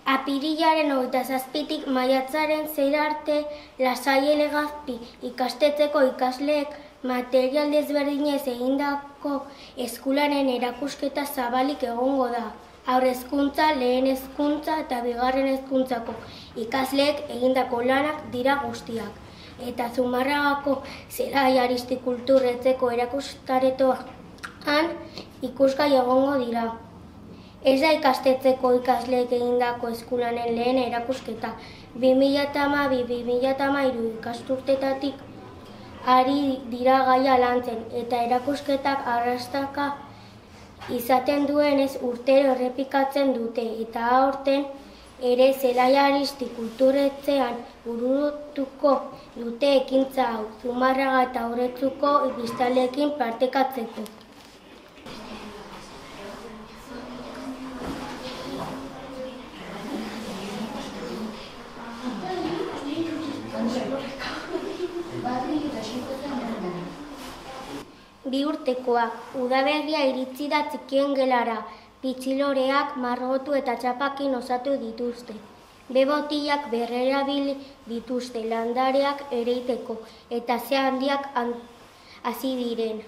Apirilaren 27tik maiatzaren 6 arte Lasai Elegazpi ikastetxeko ikasleek material desberdinez egindako eskulanen erakusketa zabalik egongo da. Haur hezkuntza, lehen hezkuntza eta bigarren hezkuntzako ikasleek egindako lanak dira guztiak. Eta Zumarragako Zelai Aristikultur Etxeko erakustaretoan ikusgai egongo dira. Ez da ikastetxeko ikasleek egindako eskulanen lehen erakusketa. 2012-2013 ikasturtetatik ari dira gaia lantzen eta erakusketak arrastaka izaten duenez urtero errepikatzen dute eta aurten ere Zelai Aristikulturetxean burutuko dute ekintza hau Zumarraga eta Aurretzuko biztanleekin partekatzeko. Bi urtekoak, udaberria iritsi da txikien gelara, pitxiloreak, margotu eta txapakin osatu dituzte. Bebotilak berrerabili dituzte landareak ereiteko eta ze handiak hasi diren.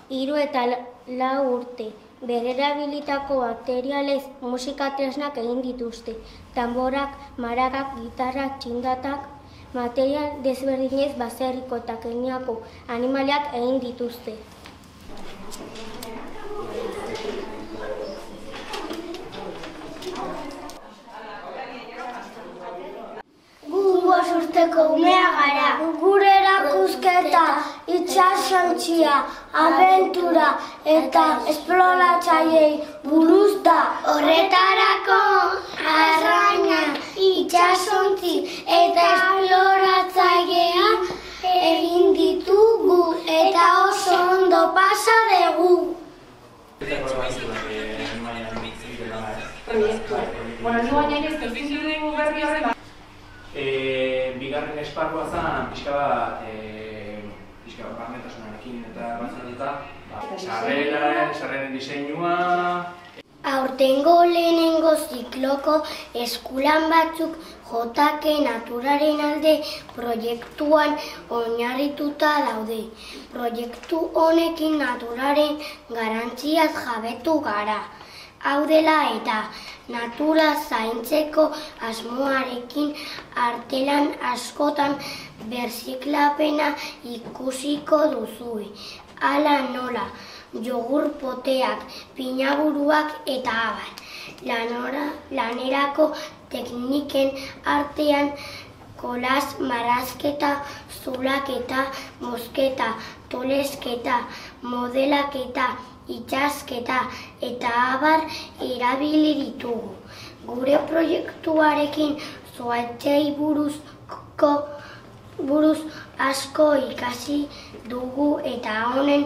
3 eta 4 urte, berrerabilitako materialez musika tresnak egin dituzte. Tamborak, maragak, gitarrak, txindatak, material desberdinez baserriko eta Keniako animaliak egin dituzte. Gu 5 urteko umea gara. Gure erakusketa, itsasontzia, abentura eta esploratzaileei buruz da. Horretarako arraina, itsasontzi eta esploratzailea egin ditugu eta oso ondo pasa dugu. Bigarren esparrua zen pixka bat barnetasunarekin eta batzatuta sarreren diseinua. Aurtengo lehenengo zikloko eskulan batzuk JK Naturaren alde proiektuan oinarrituta daude. Proiektu honekin naturaren garrantziaz jabetu gara. Hau dela eta natura zaintzeko asmoarekin artelan askotan berziklapena ikusiko duzue. Hala nola, jogur poteak, pinaburuak eta abar. Lanerako tekniken artean kolas, marrazketa, zulaketa, mozketa, tolesketa, modelaketa, itsasketa eta abar erabili ditugu. Gure proiektuarekin zuhaitzei buruz asko ikasi dugu eta honen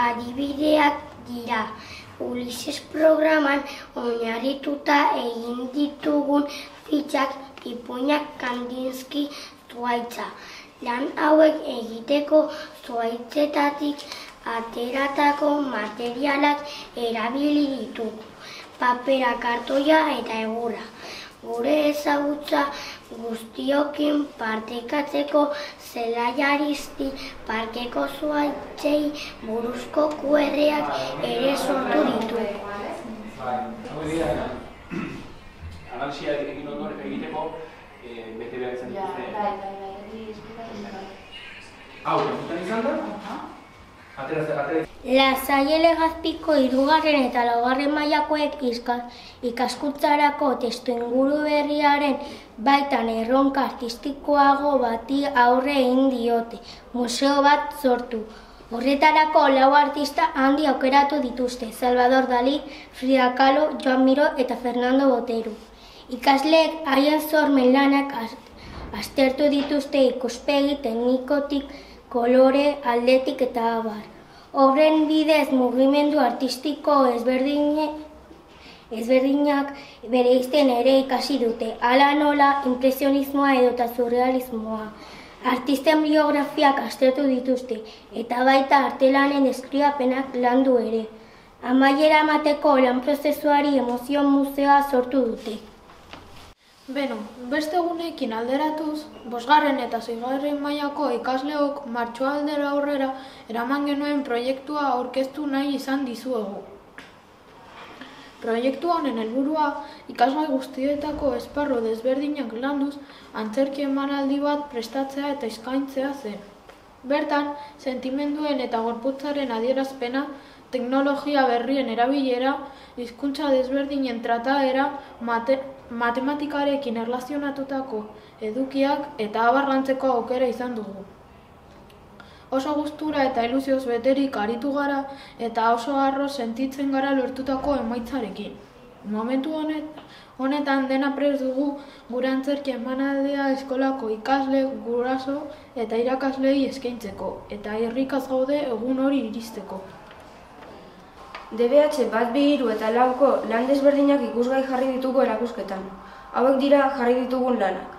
adibideak dira. Ulises programan oinarrituta egin ditugun fitxak Ipuinak Kandinski zuhaitza. Lan hauek egiteko zuhaitzetatik ateratako materialak erabili ditugu, papera, kartoia eta egurra. Gure ezagutza guztiokin partekatzeko Zelai Aristi Parkeko zuhaitzei buruzko QR-ak ere sortu ditugu. Analisia egin ondoren egiteko bete behar izan dituzte. Hau, kontutan izan da? Lasai Legazpiko 3. eta 4. mailakoek ikaskuntzarako testuinguru berriaren baitan erronka artistikoago bati aurre egin diote, museo bat sortu. Horretarako 4 artista handi aukeratu dituzte, Salvador Dalí, Frida Kahlo, Joan Miró eta Fernando Botero. Ikasleek haien sormen lanak aztertu dituzte ikuspegi teknikotik, kolore, aldetik eta abar. Horren bidez mugimendu artistiko ezberdinak bereizten ere ikasi dute, hala nola impresionismoa edota surrealismoa. Artisten biografiak aztertu dituzte, eta baita artelanen deskribapenak landu ere. Amaiera emateko lan prozesuari emozio museoa sortu dute. Beno, beste egunekin alderatuz, 5. eta 6. mailako ikasleok martxoaldera aurrera eraman genuen proiektua aurkeztu nahi izan dizuegu. Proiektu honen helburua ikasgai guztietako esparru desberdinak landuz antzerki emanaldi bat prestatzea eta eskaintzea zen. Bertan, sentimenduen eta gorputzaren adierazpena, teknologia berrien erabilera, hizkuntza desberdinen trataera, matematikarekin erlazionatutako edukiak eta abarrantzeko aukera izan dugu. Oso gustura eta ilusioz beterik aritu gara eta oso harro sentitzen gara lortutako emaitzarekin. Momentu honetan dena prest dugu gure antzerki emanaldia eskolako ikasle, guraso eta irakaslei eskaintzeko eta irrikaz gaude egun hori iristeko. DBH 1, 2, 3 eta 4ko lan desberdinak ikusgai jarri ditugu erakusketan. Hauek dira jarri ditugun lanak.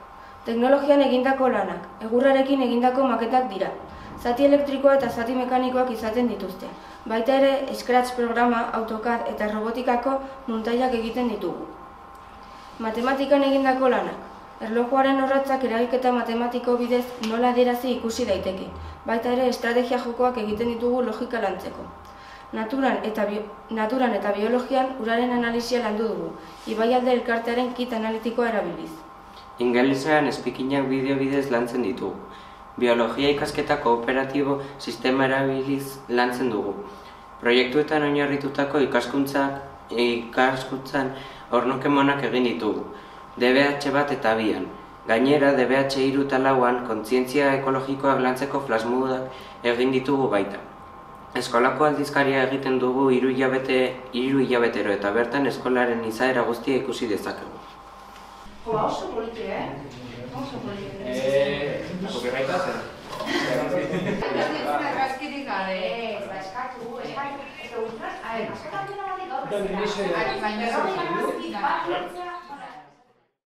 Teknologian egindako lanak, egurrarekin egindako maketak dira. Zati elektrikoa eta zati mekanikoak izaten dituzte. Baita ere, Scratch programa, AutoCAD eta robotikako muntaiak egiten ditugu. Matematikan egindako lanak. Erlojuaren orratzak eragiketa matematiko bidez nola adierazi ikusi daiteke. Baita ere, estrategia jokoak egiten ditugu logika lantzeko. Naturan eta biologian uraren analisia landu dugu, Ibaialde elkartearen kit analitikoa erabiliz. Ingelesean speakinak bideo bidez lantzen ditugu. Biologia ikasketa kooperatibo sistema erabiliz lantzen dugu. Proiektuetan oinarritutako ikaskuntzan ornokemonak egin ditugu. DBH 1 eta 2. Gainera, DBH 3 eta 4an kontzientzia ekologikoak lantzeko flashmodak egin ditugu baita. Eskolako aldizkaria egiten dugu 3 hilabetero eta bertan eskolaren izaera guztia ikusi dezakegu. Oso politi, Oso politi. Copyrighta zer? Gaskirik gabe, eskatu. Baina